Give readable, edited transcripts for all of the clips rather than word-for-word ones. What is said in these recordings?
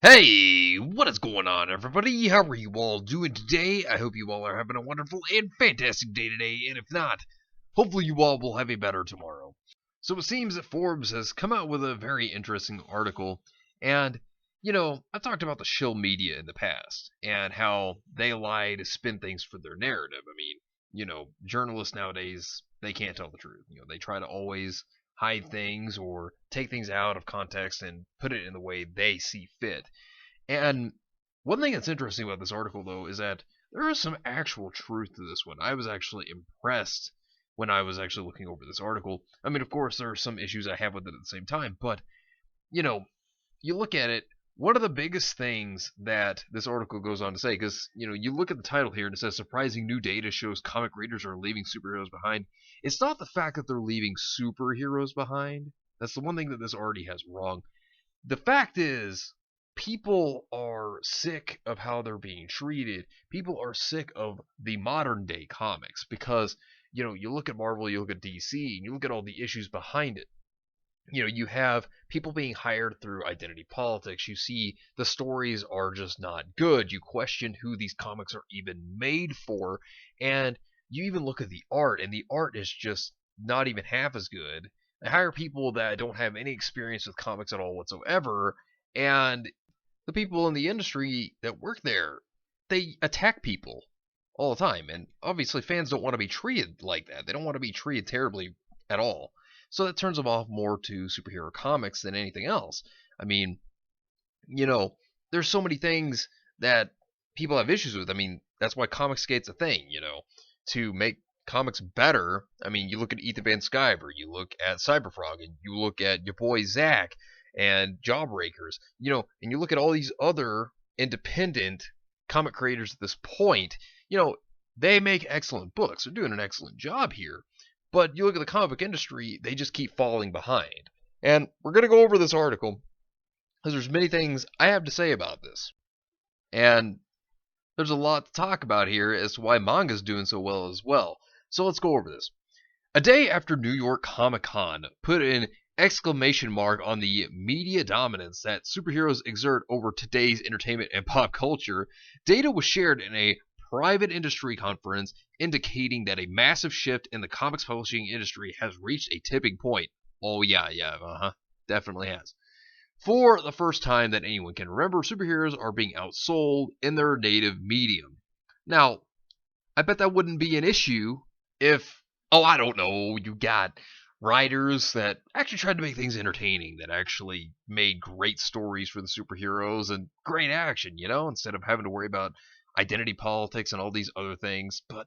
Hey, what is going on, everybody? How are you all doing today? I hope you all are having a wonderful and fantastic day today, and if not, hopefully you all will have a better tomorrow. So it seems that Forbes has come out with a very interesting article, and, I've talked about the shill media in the past, and how they lie to spin things for their narrative. I mean, journalists nowadays, they can't tell the truth. They try to always hide things or take things out of context and put it in the way they see fit. And one thing that's interesting about this article, though, is that there is some actual truth to this one. I was actually impressed when I was actually looking over this article. I mean, of course, there are some issues I have with it at the same time, but, you know, you look at it, one of the biggest things that this article goes on to say, because, you look at the title here and it says surprising new data shows comic readers are leaving superheroes behind. It's not the fact that they're leaving superheroes behind. That's the one thing that this already has wrong. The fact is, people are sick of how they're being treated. People are sick of the modern day comics because, you look at Marvel, you look at DC, and you look at all the issues behind it. You have people being hired through identity politics. You see the stories are just not good. You question who these comics are even made for. And you even look at the art, and the art is just not even half as good. They hire people that don't have any experience with comics at all whatsoever. And the people in the industry that work there, they attack people all the time. And obviously, fans don't want to be treated like that. They don't want to be treated terribly at all. So that turns them off more to superhero comics than anything else. I mean, there's so many things that people have issues with. I mean, that's why Comicsgate's a thing, to make comics better. I mean, you look at Ethan Van Sciver, you look at Cyberfrog, and you look at your boy Zach and Jawbreakers, and you look at all these other independent comic creators at this point, they make excellent books. They're doing an excellent job here. But you look at the comic book industry, they just keep falling behind. And we're going to go over this article because there's many things I have to say about this. And there's a lot to talk about here as to why manga's doing so well as well. So let's go over this. A day after New York Comic Con put an exclamation mark on the media dominance that superheroes exert over today's entertainment and pop culture, data was shared in a private industry conference indicating that a massive shift in the comics publishing industry has reached a tipping point. Oh, yeah, definitely has. For the first time that anyone can remember, superheroes are being outsold in their native medium. Now, I bet that wouldn't be an issue if, I don't know, you got writers that actually tried to make things entertaining, that actually made great stories for the superheroes and great action, instead of having to worry about identity politics and all these other things. But,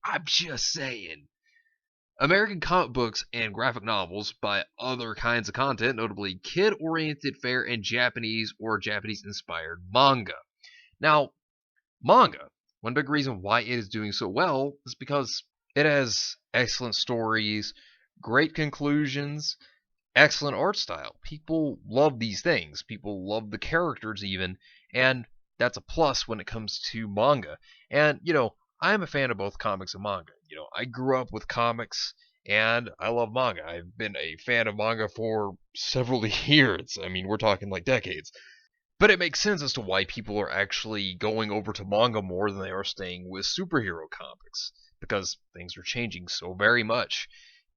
I'm just saying. American comic books and graphic novels by other kinds of content, notably kid-oriented fare and Japanese or Japanese-inspired manga. Now, manga, one big reason why it is doing so well is because it has excellent stories, great conclusions, excellent art style. People love these things. People love the characters even, and that's a plus when it comes to manga. And, I'm a fan of both comics and manga. I grew up with comics and I love manga. I've been a fan of manga for several years. I mean, we're talking like decades. But it makes sense as to why people are actually going over to manga more than they are staying with superhero comics. Because things are changing so very much.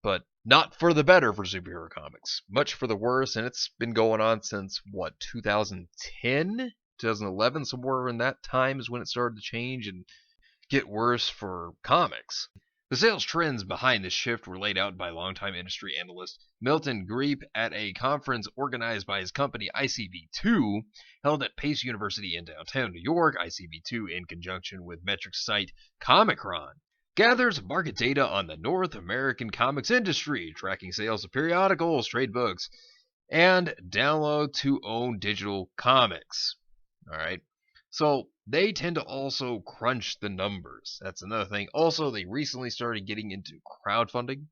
But not for the better for superhero comics. Much for the worse, and it's been going on since, 2010? 2011, somewhere in that time is when it started to change and get worse for comics. The sales trends behind this shift were laid out by longtime industry analyst Milton Greep at a conference organized by his company ICV2, held at Pace University in downtown New York. ICV2, in conjunction with metric site Comicron, gathers market data on the North American comics industry, tracking sales of periodicals, trade books, and download to own digital comics. Alright, so they tend to also crunch the numbers. That's another thing. Also, they recently started getting into crowdfunding.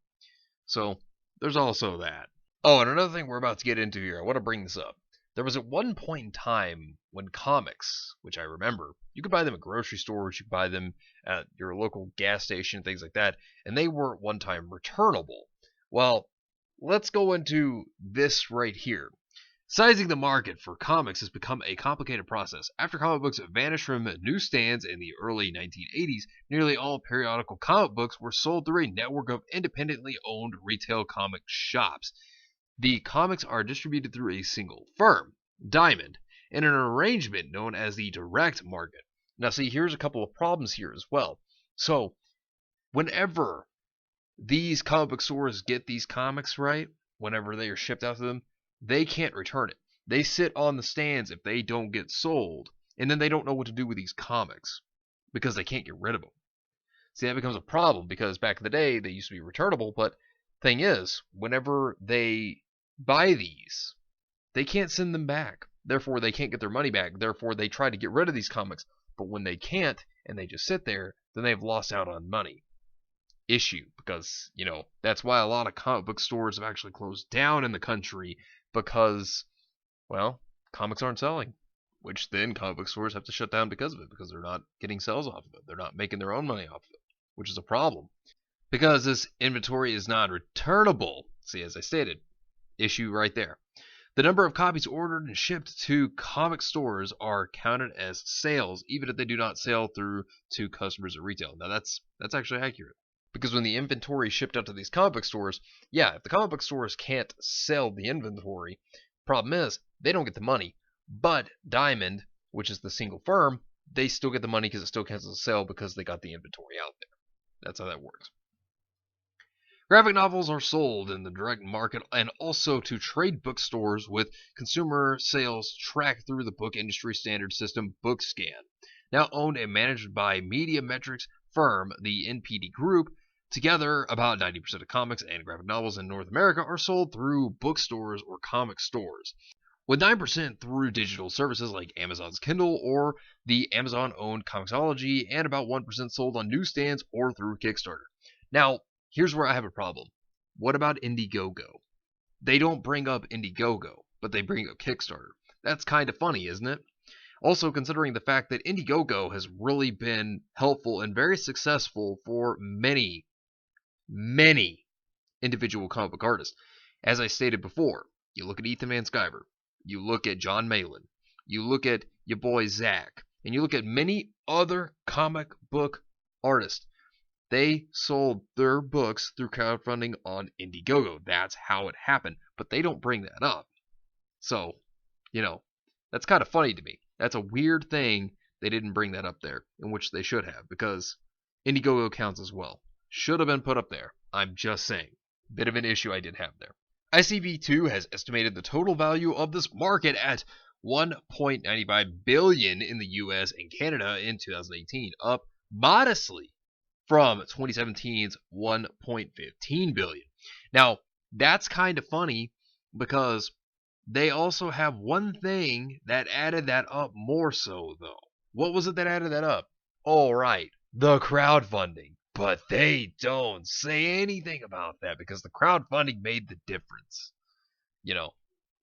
So there's also that. Oh, and another thing we're about to get into here, I want to bring this up. There was at one point in time when comics, which I remember, you could buy them at grocery stores, you could buy them at your local gas station, things like that, and they were at one time returnable. Well, let's go into this right here. Sizing the market for comics has become a complicated process. After comic books vanished from newsstands in the early 1980s, nearly all periodical comic books were sold through a network of independently owned retail comic shops. The comics are distributed through a single firm, Diamond, in an arrangement known as the direct market. Now, see, here's a couple of problems here as well. So, whenever these comic book stores get these comics, right, whenever they are shipped out to them, they can't return it. They sit on the stands if they don't get sold, and then they don't know what to do with these comics because they can't get rid of them. See, that becomes a problem because back in the day they used to be returnable, but thing is, whenever they buy these, they can't send them back. Therefore, they can't get their money back. Therefore, they try to get rid of these comics, but when they can't and they just sit there, then they've lost out on money. Issue because, that's why a lot of comic book stores have actually closed down in the country because, well, comics aren't selling, which then comic book stores have to shut down because of it, because they're not getting sales off of it. They're not making their own money off of it, which is a problem because this inventory is not returnable. See, as I stated, issue right there. The number of copies ordered and shipped to comic stores are counted as sales, even if they do not sell through to customers at retail. Now, that's actually accurate. Because when the inventory is shipped out to these comic book stores, yeah, if the comic book stores can't sell the inventory, problem is they don't get the money. But Diamond, which is the single firm, they still get the money because it still counts as a sale because they got the inventory out there. That's how that works. Graphic novels are sold in the direct market and also to trade bookstores with consumer sales tracked through the book industry standard system Bookscan. Now owned and managed by media metrics firm, the NPD Group. Together, about 90% of comics and graphic novels in North America are sold through bookstores or comic stores, with 9% through digital services like Amazon's Kindle or the Amazon-owned Comixology, and about 1% sold on newsstands or through Kickstarter. Now, here's where I have a problem. What about Indiegogo? They don't bring up Indiegogo, but they bring up Kickstarter. That's kind of funny, isn't it? Also, considering the fact that Indiegogo has really been helpful and very successful for many individual comic book artists. As I stated before, you look at Ethan Van Sciver, you look at John Malin, you look at your boy Zach, and you look at many other comic book artists. They sold their books through crowdfunding on Indiegogo. That's how it happened, but they don't bring that up. So, that's kind of funny to me. That's a weird thing they didn't bring that up there, in which they should have, because Indiegogo counts as well. Should have been put up there. I'm just saying. Bit of an issue I did have there. ICV2 has estimated the total value of this market at $1.95 billion in the US and Canada in 2018, up modestly from 2017's $1.15 billion. Now, that's kind of funny because they also have one thing that added that up more so, though. What was it that added that up? All right, the crowdfunding. But they don't say anything about that because the crowdfunding made the difference.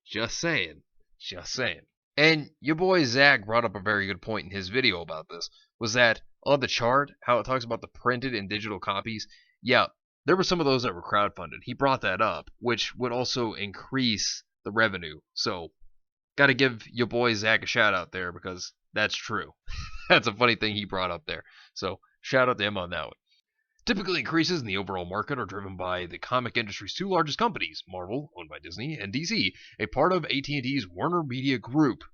Just saying. Just saying. And your boy Zach brought up a very good point in his video about this, was that on the chart, how it talks about the printed and digital copies, yeah, there were some of those that were crowdfunded. He brought that up, which would also increase the revenue. So, gotta give your boy Zach a shout out there because that's true. That's a funny thing he brought up there. So, shout out to him on that one. Typical increases in the overall market are driven by the comic industry's two largest companies, Marvel, owned by Disney, and DC, a part of AT&T's Warner Media Group.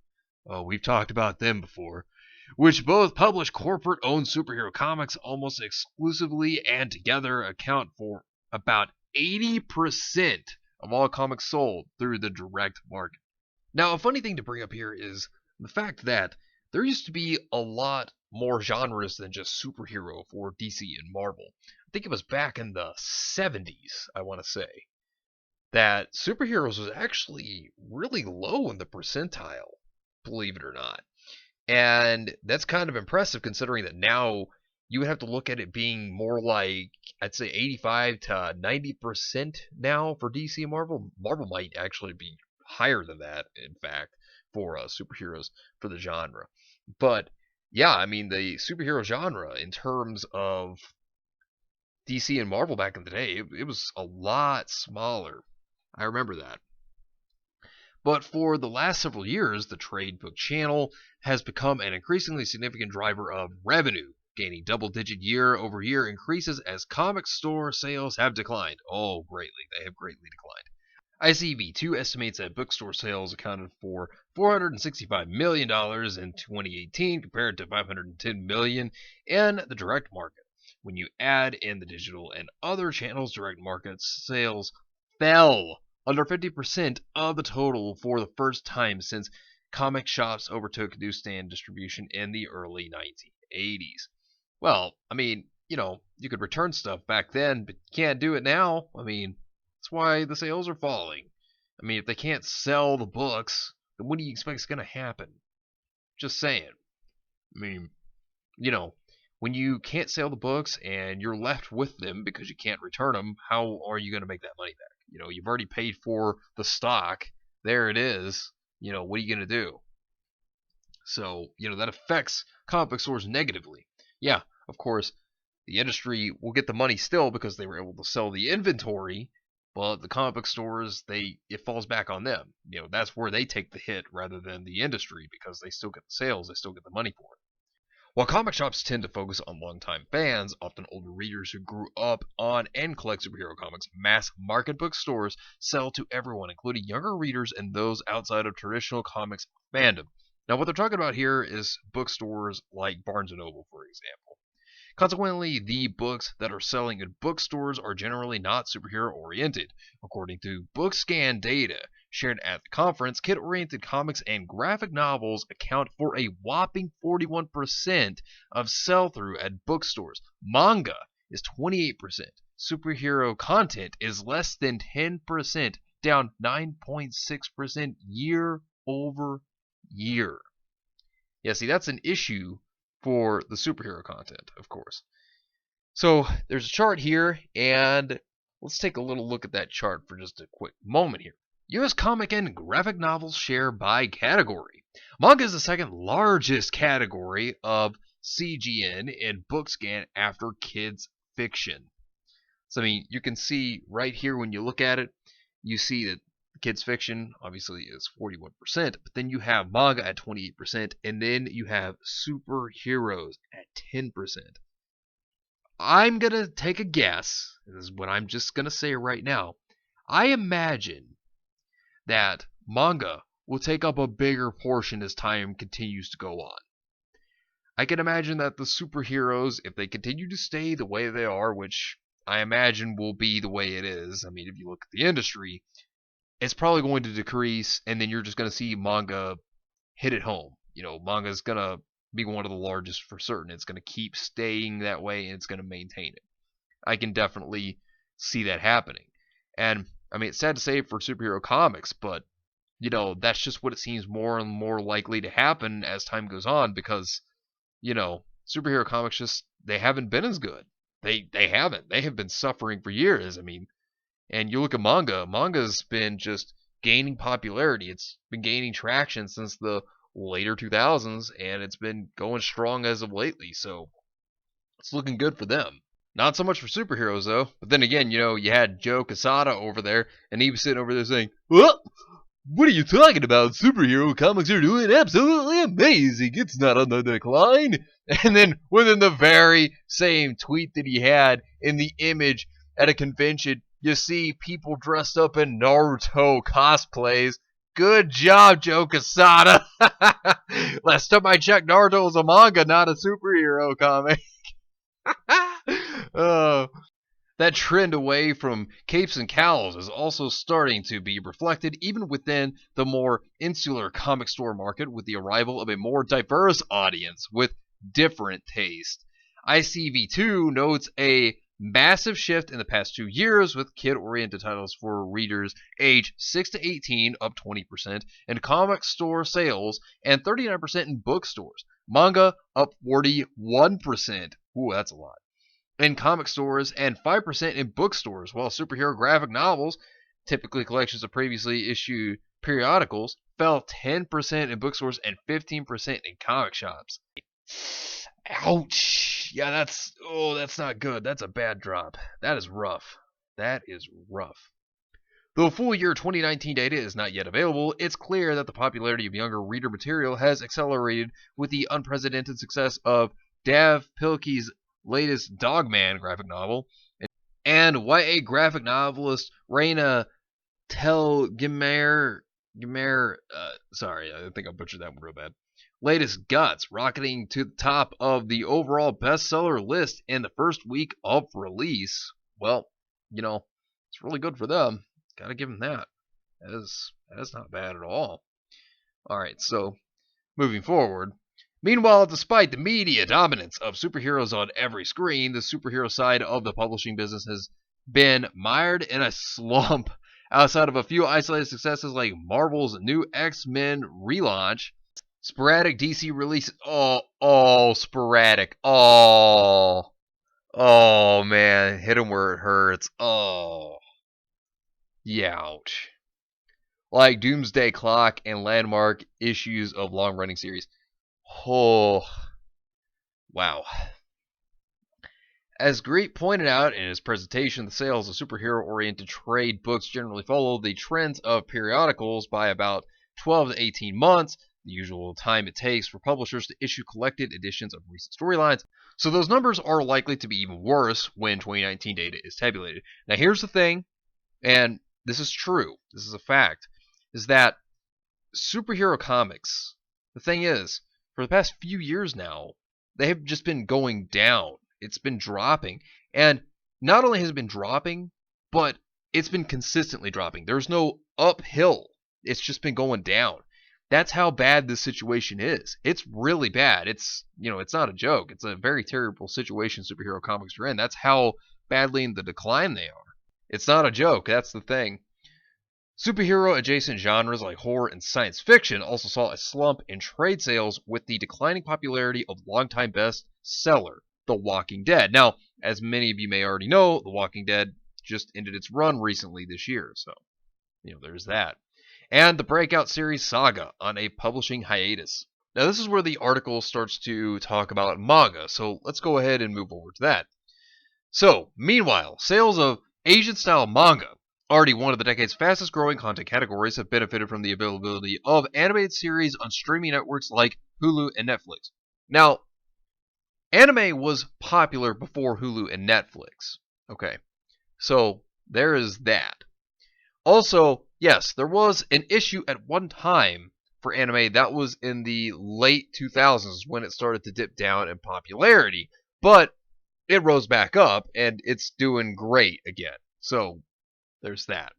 Oh, we've talked about them before. Which both publish corporate-owned superhero comics almost exclusively and together account for about 80% of all comics sold through the direct market. Now, a funny thing to bring up here is the fact that there used to be a lot more genres than just superhero for DC and Marvel. I think it was back in the 70s, I want to say, that superheroes was actually really low in the percentile, believe it or not. And that's kind of impressive considering that now you would have to look at it being more like, I'd say 85 to 90% now for DC and Marvel. Marvel might actually be higher than that, in fact, for superheroes for the genre. But yeah, I mean, the superhero genre in terms of DC and Marvel back in the day, it was a lot smaller. I remember that. But for the last several years, the trade book channel has become an increasingly significant driver of revenue, gaining double-digit year-over-year increases as comic store sales have declined. Oh, greatly. They have greatly declined. ICV2 estimates that bookstore sales accounted for $465 million in 2018 compared to $510 million in the direct market. When you add in the digital and other channels, direct market sales fell under 50% of the total for the first time since comic shops overtook newsstand distribution in the early 1980s. Well, I mean, you could return stuff back then, but you can't do it now. I mean, that's why the sales are falling. I mean, if they can't sell the books, then what do you expect is going to happen? Just saying. I mean, when you can't sell the books and you're left with them because you can't return them, how are you going to make that money back? You've already paid for the stock. There it is. What are you going to do? So, that affects comic book stores negatively. Yeah, of course, the industry will get the money still because they were able to sell the inventory, but the comic book stores, it falls back on them. That's where they take the hit rather than the industry because they still get the sales, they still get the money for it. While comic shops tend to focus on longtime fans, often older readers who grew up on and collect superhero comics, mass market bookstores sell to everyone, including younger readers and those outside of traditional comics fandom. Now, what they're talking about here is bookstores like Barnes & Noble, for example. Consequently, the books that are selling at bookstores are generally not superhero-oriented. According to BookScan data shared at the conference, kid-oriented comics and graphic novels account for a whopping 41% of sell-through at bookstores. Manga is 28%. Superhero content is less than 10%, down 9.6% year over year. Yeah, see, that's an issue for the superhero content, of course. So there's a chart here, and let's take a little look at that chart for just a quick moment here. U.S. comic and graphic novels share by category. Manga is the second largest category of CGN in BookScan after kids fiction. So, I mean, you can see right here when you look at it, you see that kids fiction obviously is 41%, but then you have manga at 28%, and then you have superheroes at 10%. I'm going to take a guess, this is what I'm just going to say right now. I imagine that manga will take up a bigger portion as time continues to go on. I can imagine that the superheroes, if they continue to stay the way they are, which I imagine will be the way it is, I mean, if you look at the industry, it's probably going to decrease, and then you're just going to see manga hit it home. Manga is going to be one of the largest for certain. It's going to keep staying that way, and it's going to maintain it. I can definitely see that happening. And, I mean, it's sad to say for superhero comics, but, that's just what it seems more and more likely to happen as time goes on because, superhero comics just, they haven't been as good. They haven't. They have been suffering for years. I mean, and you look at manga, manga's been just gaining popularity. It's been gaining traction since the later 2000s, and it's been going strong as of lately, so it's looking good for them. Not so much for superheroes, though. But then again, you had Joe Quesada over there, and he was sitting over there saying, "What are you talking about? Superhero comics are doing absolutely amazing. It's not on the decline." And then within the very same tweet that he had in the image at a convention, you see people dressed up in Naruto cosplays. Good job, Joe Quesada. Last time I checked, Naruto was a manga, not a superhero comic. That trend away from capes and cowls is also starting to be reflected even within the more insular comic store market with the arrival of a more diverse audience with different taste. ICV2 notes a massive shift in the past 2 years with kid-oriented titles for readers age 6 to 18 up 20% in comic store sales and 39% in bookstores. Manga up 41%. Ooh, that's a lot. In comic stores and 5% in bookstores, while superhero graphic novels, typically collections of previously issued periodicals, fell 10% in bookstores and 15% in comic shops. Ouch. Yeah, that's not good. That's a bad drop. That is rough. Though full year 2019 data is not yet available, it's clear that the popularity of younger reader material has accelerated with the unprecedented success of Dav Pilkey's latest Dogman graphic novel, and YA graphic novelist Raina Telgemeier, sorry, I think I butchered that one real bad. Latest Guts, rocketing to the top of the overall bestseller list in the first week of release. Well, it's really good for them. Gotta give them that. That is not bad at all. Alright, so moving forward. Meanwhile, despite the media dominance of superheroes on every screen, the superhero side of the publishing business has been mired in a slump. Outside of a few isolated successes like Marvel's new X-Men relaunch, sporadic DC releases, sporadic, oh man, hit 'em where it hurts, youch. Like Doomsday Clock and landmark issues of long-running series. Oh, wow. As Greet pointed out in his presentation, the sales of superhero-oriented trade books generally follow the trends of periodicals by about 12 to 18 months, the usual time it takes for publishers to issue collected editions of recent storylines. So those numbers are likely to be even worse when 2019 data is tabulated. Now here's the thing, and this is true, this is a fact, is that superhero comics, the thing is, for the past few years now, they have just been going down. It's been dropping. And not only has it been dropping, but it's been consistently dropping. There's no uphill. It's just been going down. That's how bad this situation is. It's really bad. It's not a joke. It's a very terrible situation superhero comics are in. That's how badly in the decline they are. It's not a joke. That's the thing. Superhero-adjacent genres like horror and science fiction also saw a slump in trade sales with the declining popularity of longtime bestseller, The Walking Dead. Now, as many of you may already know, The Walking Dead just ended its run recently this year, so, there's that. And the breakout series Saga on a publishing hiatus. Now, this is where the article starts to talk about manga, so let's go ahead and move over to that. So, meanwhile, sales of Asian-style manga, already one of the decade's fastest growing content categories, have benefited from the availability of animated series on streaming networks like Hulu and Netflix. Now, anime was popular before Hulu and Netflix. Okay, so there is that. Also, yes, there was an issue at one time for anime. That was in the late 2000s when it started to dip down in popularity. But it rose back up, and it's doing great again. So, there's that.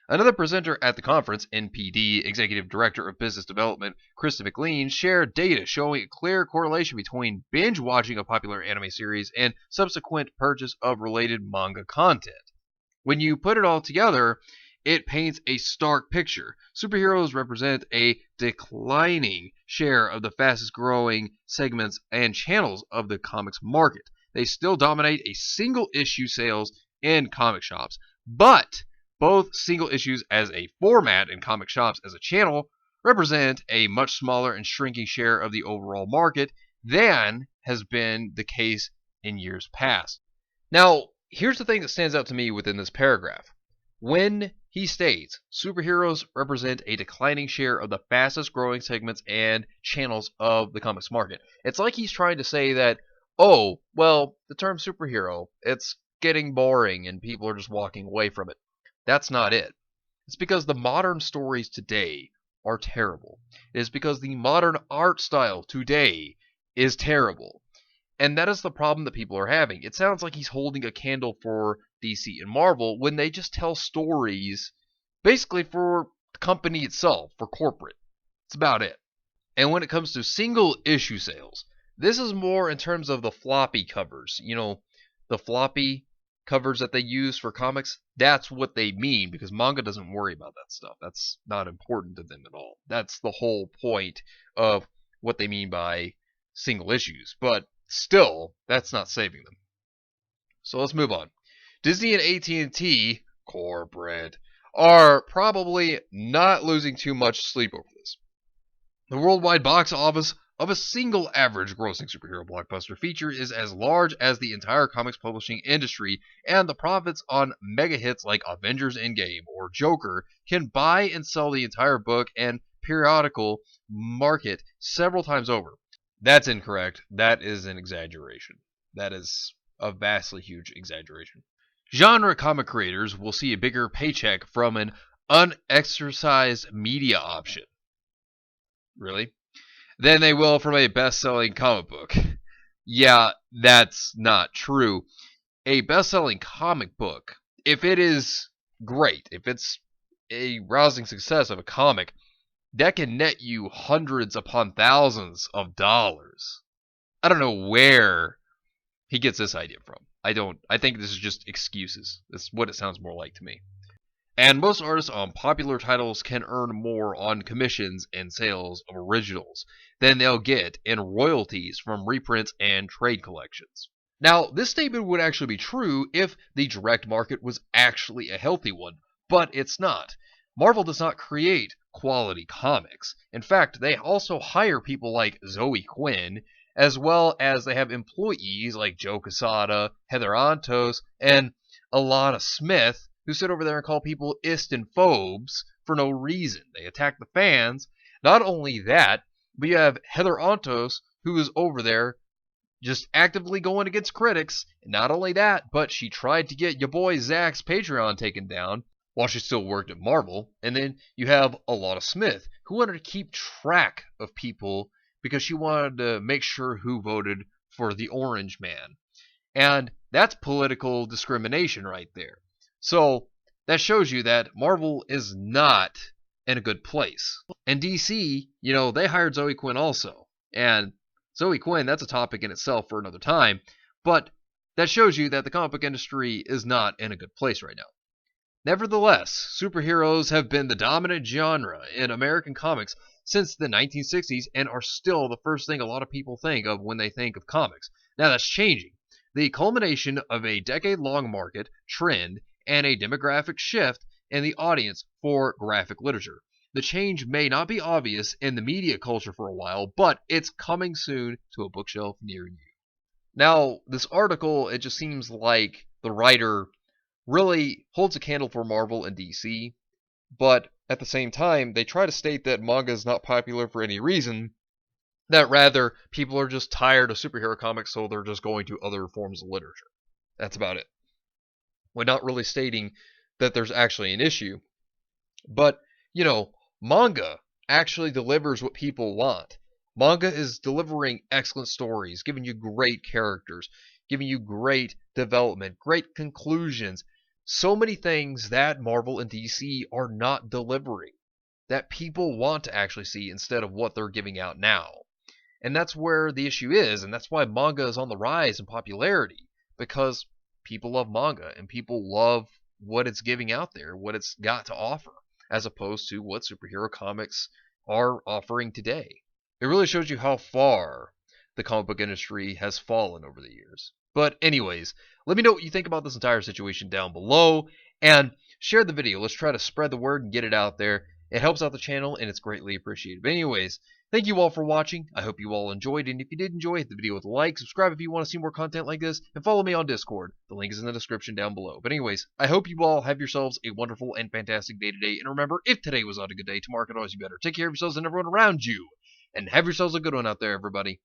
Another presenter at the conference, NPD Executive Director of Business Development, Krista McLean, shared data showing a clear correlation between binge watching of popular anime series and subsequent purchase of related manga content. When you put it all together, it paints a stark picture. Superheroes represent a declining share of the fastest growing segments and channels of the comics market. They still dominate a single issue sales in comic shops, but both single issues as a format and comic shops as a channel represent a much smaller and shrinking share of the overall market than has been the case in years past. Now, here's the thing that stands out to me within this paragraph. When he states superheroes represent a declining share of the fastest growing segments and channels of the comics market, it's like he's trying to say that, oh, well, the term superhero, it's getting boring and people are just walking away from it. That's not it. It's because the modern stories today are terrible. It is because the modern art style today is terrible. And that is the problem that people are having. It sounds like he's holding a candle for DC and Marvel when they just tell stories basically for the company itself, for corporate. That's about it. And when it comes to single issue sales, this is more in terms of the floppy covers. The floppy covers that they use for comics, that's what they mean, because manga doesn't worry about that stuff. That's not important to them at all. That's the whole point of what they mean by single issues. But still, that's not saving them. So let's move on. Disney and AT&T, corporate, are probably not losing too much sleep over this. The worldwide box office of a single average grossing superhero blockbuster feature is as large as the entire comics publishing industry, and the profits on mega hits like Avengers Endgame or Joker can buy and sell the entire book and periodical market several times over. That's incorrect. That is an exaggeration. That is a vastly huge exaggeration. Genre comic creators will see a bigger paycheck from an unexercised media option. Really? Than they will from a best-selling comic book. Yeah, that's not true. A best-selling comic book, if it is great, if it's a rousing success of a comic, that can net you hundreds upon thousands of dollars. I don't know where he gets this idea from. I think this is just excuses. That's what it sounds more like to me. And most artists on popular titles can earn more on commissions and sales of originals than they'll get in royalties from reprints and trade collections. Now, this statement would actually be true if the direct market was actually a healthy one, but it's not. Marvel does not create quality comics. In fact, they also hire people like Zoe Quinn, as well as they have employees like Joe Quesada, Heather Antos, and Alana Smith, who sit over there and call people ist and phobes for no reason. They attack the fans. Not only that, but you have Heather Antos, who is over there just actively going against critics. And not only that, but she tried to get your boy Zach's Patreon taken down while she still worked at Marvel. And then you have Alana Smith, who wanted to keep track of people because she wanted to make sure who voted for the Orange Man. And that's political discrimination right there. So that shows you that Marvel is not in a good place. And DC, they hired Zoe Quinn also. And Zoe Quinn, that's a topic in itself for another time. But that shows you that the comic book industry is not in a good place right now. Nevertheless, superheroes have been the dominant genre in American comics since the 1960s and are still the first thing a lot of people think of when they think of comics. Now that's changing. The culmination of a decade-long market trend and a demographic shift in the audience for graphic literature. The change may not be obvious in the media culture for a while, but it's coming soon to a bookshelf near you. Now, this article, it just seems like the writer really holds a candle for Marvel and DC, but at the same time, they try to state that manga is not popular for any reason, that rather, people are just tired of superhero comics, so they're just going to other forms of literature. That's about it. We're not really stating that there's actually an issue. But, manga actually delivers what people want. Manga is delivering excellent stories, giving you great characters, giving you great development, great conclusions. So many things that Marvel and DC are not delivering, that people want to actually see instead of what they're giving out now. And that's where the issue is, and that's why manga is on the rise in popularity, because people love manga, and people love what it's giving out there, what it's got to offer, as opposed to what superhero comics are offering today. It really shows you how far the comic book industry has fallen over the years. But anyways, let me know what you think about this entire situation down below, and share the video. Let's try to spread the word and get it out there. It helps out the channel, and it's greatly appreciated. But anyways, thank you all for watching. I hope you all enjoyed, and if you did enjoy, hit the video with a like, subscribe if you want to see more content like this, and follow me on Discord. The link is in the description down below. But anyways, I hope you all have yourselves a wonderful and fantastic day today, and remember, if today was not a good day, tomorrow could always be better. Take care of yourselves and everyone around you, and have yourselves a good one out there, everybody.